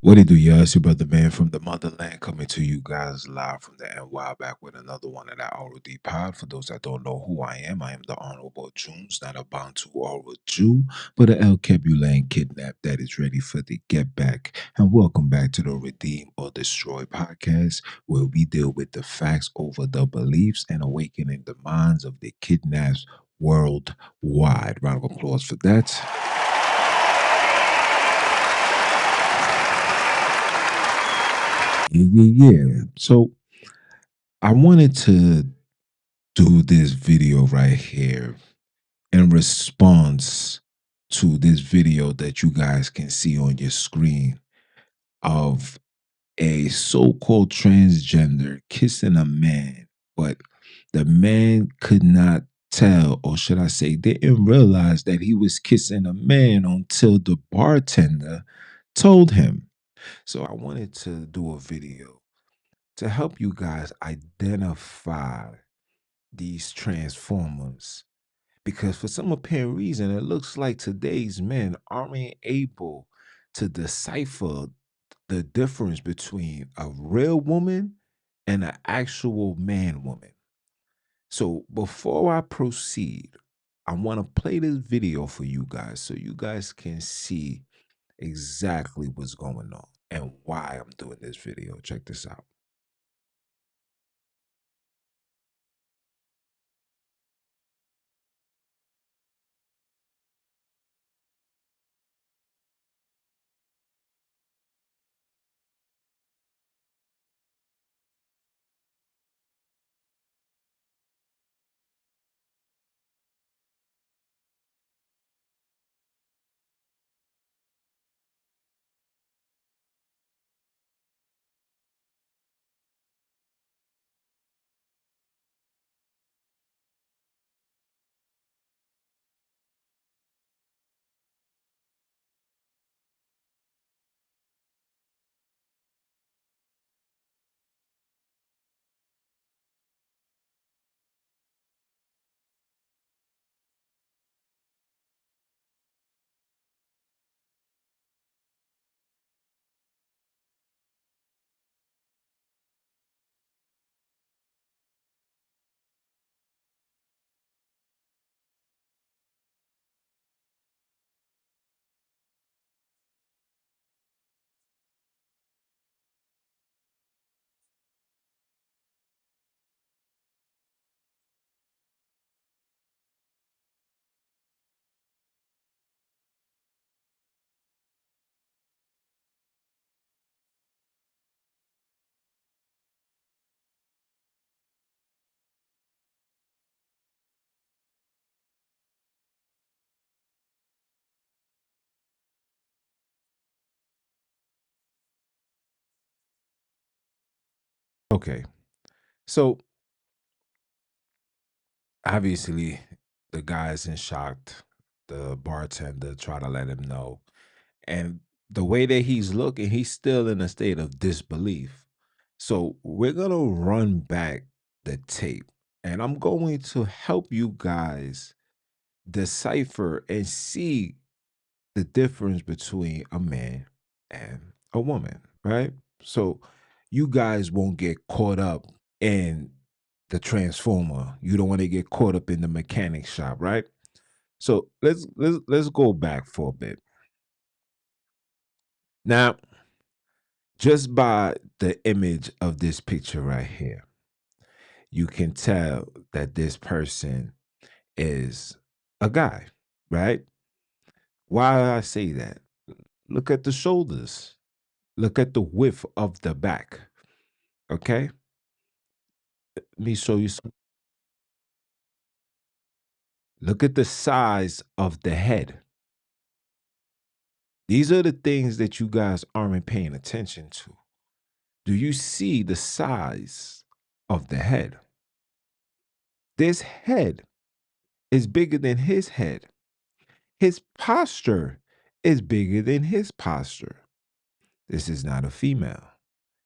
What it do, y'all? It's your brother man from the motherland coming to you guys live from the NY back with another one of that Oral D pod. For those that don't know who I am the Honorable Junes, not a Bantu Oral Jew, but an El Kebulan kidnap that is ready for the get back. And welcome back to the Redeem or Destroy podcast, where we deal with the facts over the beliefs and awakening the minds of the kidnapped worldwide. Round of applause for that. Yeah. So I wanted to do this video right here in response to this video that you guys can see on your screen of a so-called transgender kissing a man, but the man could not tell, or should I say, didn't realize that he was kissing a man until the bartender told him. So I wanted to do a video to help you guys identify these transformers, because for some apparent reason it looks like today's men aren't able to decipher the difference between a real woman and an actual man woman. So before I proceed, I want to play this video for you guys so you guys can see exactly what's going on and why I'm doing this video. Check this out. Okay. So obviously the guy's in shock. The bartender try to let him know. And the way that he's looking, he's still in a state of disbelief. So we're gonna run back the tape and I'm going to help you guys decipher and see the difference between a man and a woman, right? So you guys won't get caught up in the transformer. You don't want to get caught up in the mechanic shop, right? So let's go back for a bit. Now, just by the image of this picture right here, you can tell that this person is a guy, right? Why do I say that? Look at the shoulders. Look at the width of the back. Okay? Let me show you some. Look at the size of the head. These are the things that you guys aren't paying attention to. Do you see the size of the head? This head is bigger than his head. His posture is bigger than his posture. This is not a female.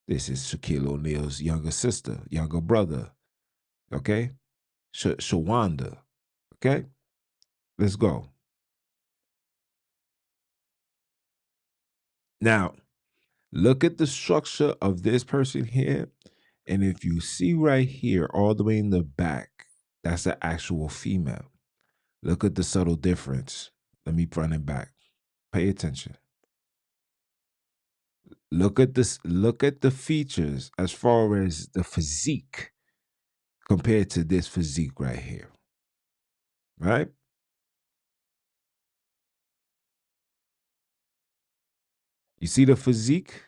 This is Shaquille O'Neal's younger sister, younger brother. Okay? Shawanda. Okay? Let's go. Now, look at the structure of this person here. And if you see right here, all the way in the back, that's the actual female. Look at the subtle difference. Let me run it back. Pay attention. Look at this. Look at the features as far as the physique compared to this physique right here. Right? You see the physique?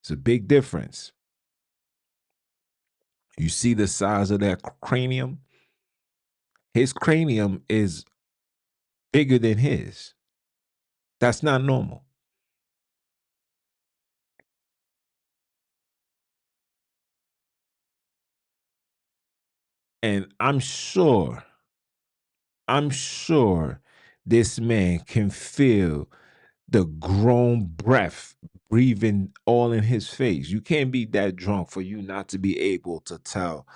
It's a big difference. You see the size of that cranium? His cranium is bigger than his. That's not normal. And I'm sure this man can feel the grown breath breathing all in his face. You can't be that drunk for you not to be able to tell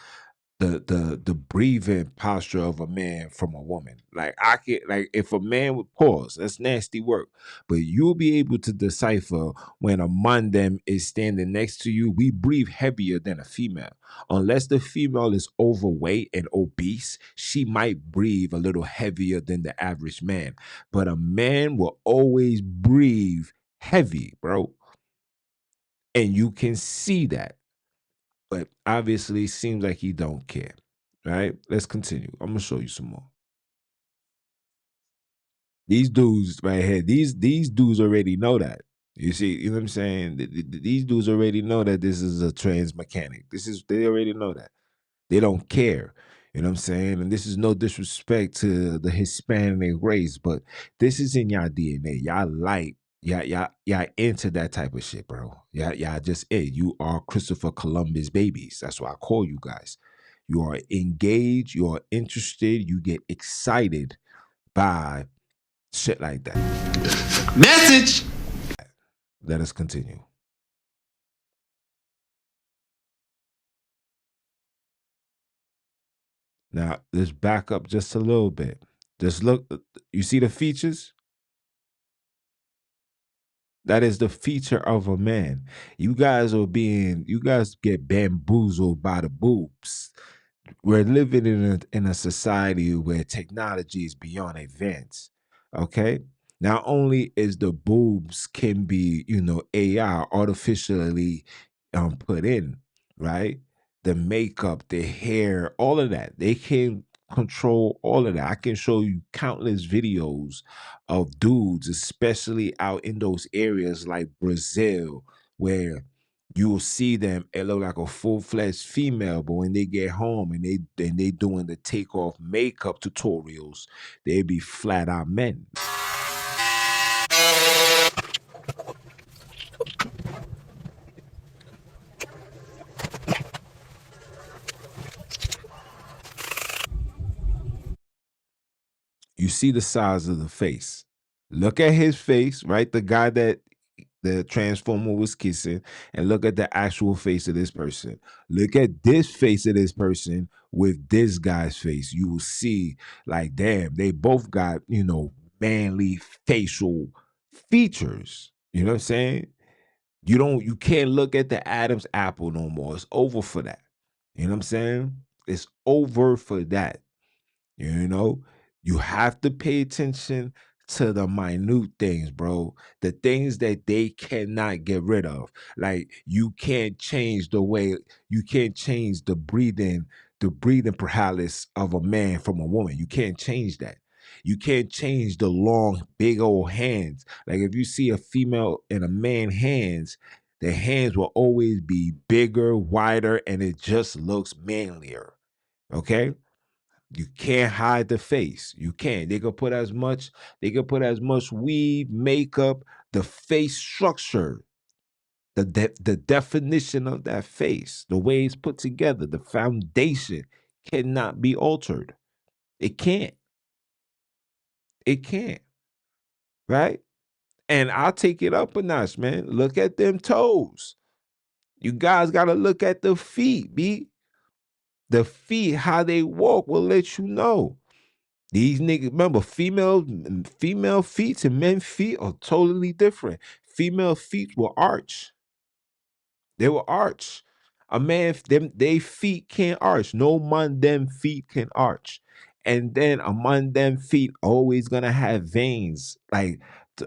the breathing posture of a man from a woman. Like I can like if a man would pause, that's nasty work. But you'll be able to decipher when a man them is standing next to you. We breathe heavier than a female. Unless the female is overweight and obese, she might breathe a little heavier than the average man. But a man will always breathe heavy, bro. And you can see that. But obviously seems like he don't care. Right? Let's continue. I'm gonna show you some more. These dudes right here, these dudes already know that. You see, you know what I'm saying? These dudes already know that this is a trans mechanic. They already know that. They don't care. You know what I'm saying? And this is no disrespect to the Hispanic race, but this is in y'all DNA. Y'all like y'all into that type of shit, bro. Y'all just it. You are Christopher Columbus babies. That's why I call you guys. You are engaged, you are interested, you get excited by shit like that. Message. Let us continue. Now, let's back up just a little bit. Just look, you see the features? That is the feature of a man. You guys get bamboozled by the boobs. We're living in a society where technology is beyond advanced. Okay. Not only is the boobs can be, AI artificially put in, right? The makeup, the hair, all of that. They can control all of that. I can show you countless videos of dudes, especially out in those areas like Brazil, where you'll see them, it look like a full-fledged female, but when they get home and they doing the takeoff makeup tutorials, they be flat out men. You see the size of the face. Look at his face, right? The guy that the transformer was kissing, and look at the actual face of this person. Look at this face of this person with this guy's face. You will see, like, damn, they both got, manly facial features. You know what I'm saying? You can't look at the Adam's apple no more. It's over for that. You know what I'm saying? It's over for that. You know, you have to pay attention to the minute things, bro. The things that they cannot get rid of. Like you can't change the breathing paralysis of a man from a woman. You can't change that. You can't change the long, big old hands. Like if you see a female and a man hands, their hands will always be bigger, wider, and it just looks manlier. Okay? You can't hide the face. You can't. They can put as much weave, makeup, the face structure, the definition of that face, the way it's put together, the foundation cannot be altered. It can't. It can't. Right? And I'll take it up a notch, man. Look at them toes. You guys gotta look at the feet, B. The feet, how they walk will let you know. These niggas, remember, female feet and men feet are totally different. female feet will arch. They will arch. A man, them they feet can't arch. No man, them feet can arch. And then among them feet always gonna have veins, like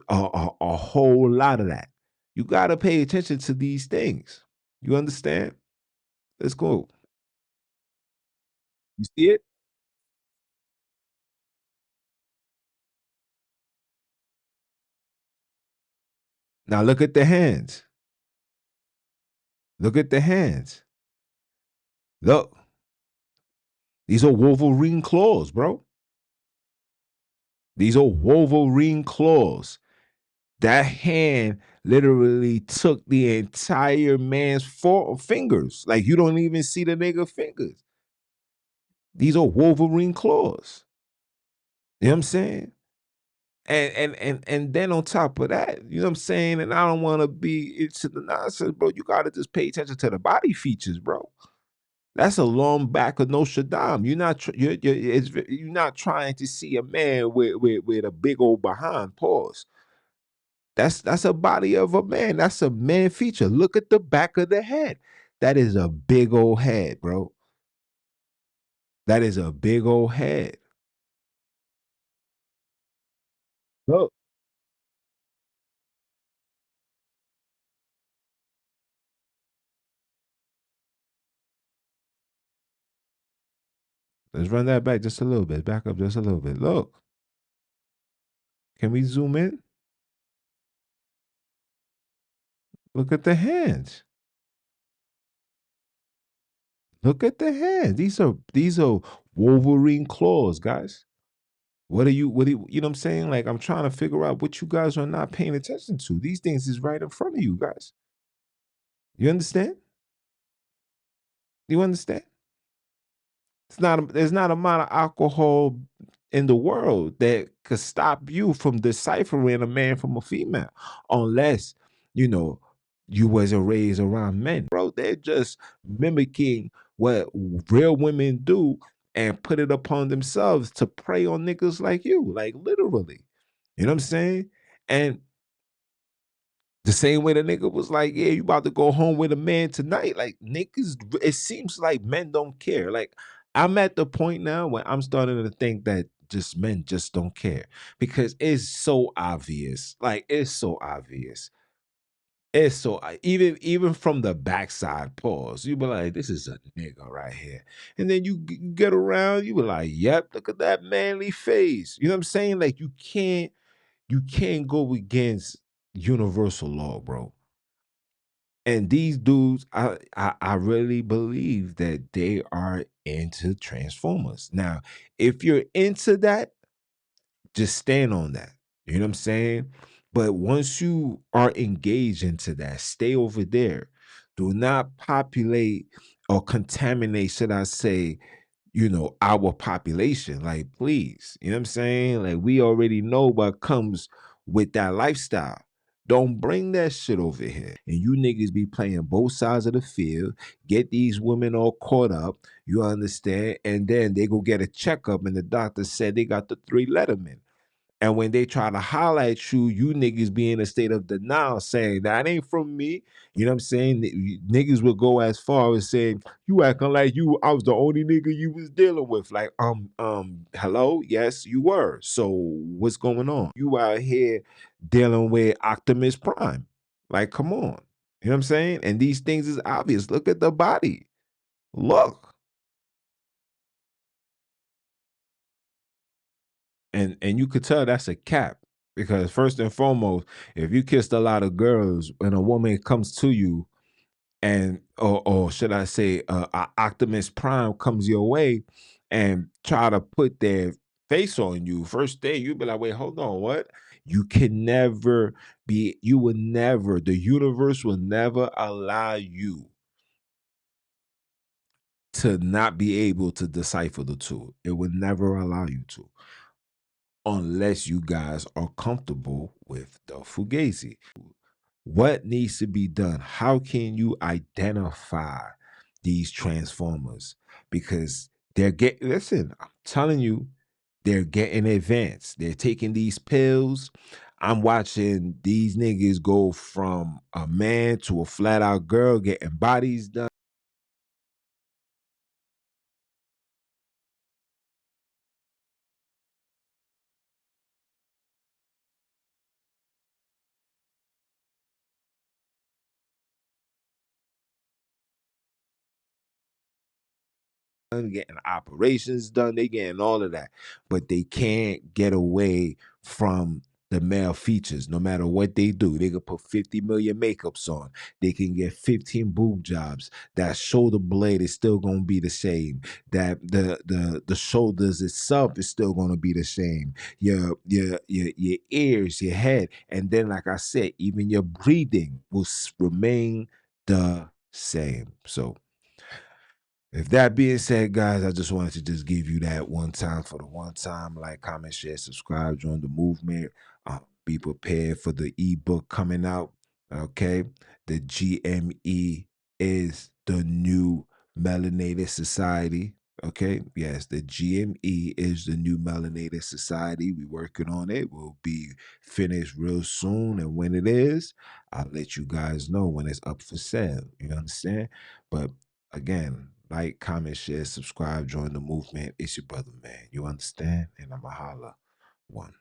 a whole lot of that. You gotta pay attention to these things. You understand? Let's go. You see it? Now look at the hands. Look at the hands. Look, these are Wolverine claws, bro. These are Wolverine claws. That hand literally took the entire man's four fingers. Like you don't even see the nigga fingers. These are Wolverine claws. You know what I'm saying? And then on top of that, you know what I'm saying? And I don't want to be into the nonsense, bro. You gotta just pay attention to the body features, bro. That's a long back of Notre Dame. You're not trying to see a man with a big old behind. Pause. That's a body of a man. That's a man feature. Look at the back of the head. That is a big old head, bro. That is a big old head. Look, let's run that back just a little bit. Back up just a little bit. Look, can we zoom in? Look at the hands. Look at the hands. These are Wolverine claws, guys. You know what I'm saying? Like I'm trying to figure out what you guys are not paying attention to. These things is right in front of you guys. You understand? You understand? There's not a amount of alcohol in the world that could stop you from deciphering a man from a female, unless you know you wasn't raised around men, bro. They're just mimicking what real women do and put it upon themselves to prey on niggas like you, like literally. You know what I'm saying? And the same way the nigga was like, yeah, you about to go home with a man tonight. Like niggas, it seems like men don't care. Like I'm at the point now where I'm starting to think that just men just don't care because it's so obvious. Like it's so obvious. It's so even from the backside pause, you be like, this is a nigga right here. And then you get around, you be like, yep, look at that manly face. You know what I'm saying? Like you can't go against universal law, bro. And these dudes, I really believe that they are into Transformers. Now, if you're into that, just stand on that. You know what I'm saying? But once you are engaged into that, stay over there. Do not populate or contaminate, should I say, our population. Like, please, you know what I'm saying? Like, we already know what comes with that lifestyle. Don't bring that shit over here. And you niggas be playing both sides of the field, get these women all caught up, you understand? And then they go get a checkup, and the doctor said they got the three letterman. And when they try to highlight you, you niggas be in a state of denial saying that ain't from me. You know what I'm saying? Niggas will go as far as saying, you acting like I was the only nigga you was dealing with. Like, hello? Yes, you were. So what's going on? You out here dealing with Optimus Prime. Like, come on. You know what I'm saying? And these things is obvious. Look at the body. Look. And you could tell that's a cap because first and foremost, if you kissed a lot of girls and a woman comes to you and or should I say Optimus Prime comes your way and try to put their face on you first day, you'd be like, wait, hold on, what? You can never you will never, the universe will never allow you to not be able to decipher the two. It would never allow you to, unless you guys are comfortable with the Fugazi. What needs to be done? How can you identify these transformers? Because listen, I'm telling you, they're getting advanced. They're taking these pills. I'm watching these niggas go from a man to a flat out girl getting bodies done, getting operations done, they getting all of that, but they can't get away from the male features. No matter what they do, they could put 50 million makeups on. They can get 15 boob jobs. That shoulder blade is still gonna be the same. That the shoulders itself is still gonna be the same. Your ears, your head, and then like I said, even your breathing will remain the same. So if that being said, guys, I just wanted to just give you that one time for the one time. Like, comment, share, subscribe, join the movement. Be prepared for the ebook coming out. Okay. The GME is the new melanated society. Okay. Yes, the GME is the new melanated society. We working on it. We'll be finished real soon. And when it is, I'll let you guys know when it's up for sale. You understand? But again, like, comment, share, subscribe, join the movement. It's your brother, man. You understand? And I'm a holla. One.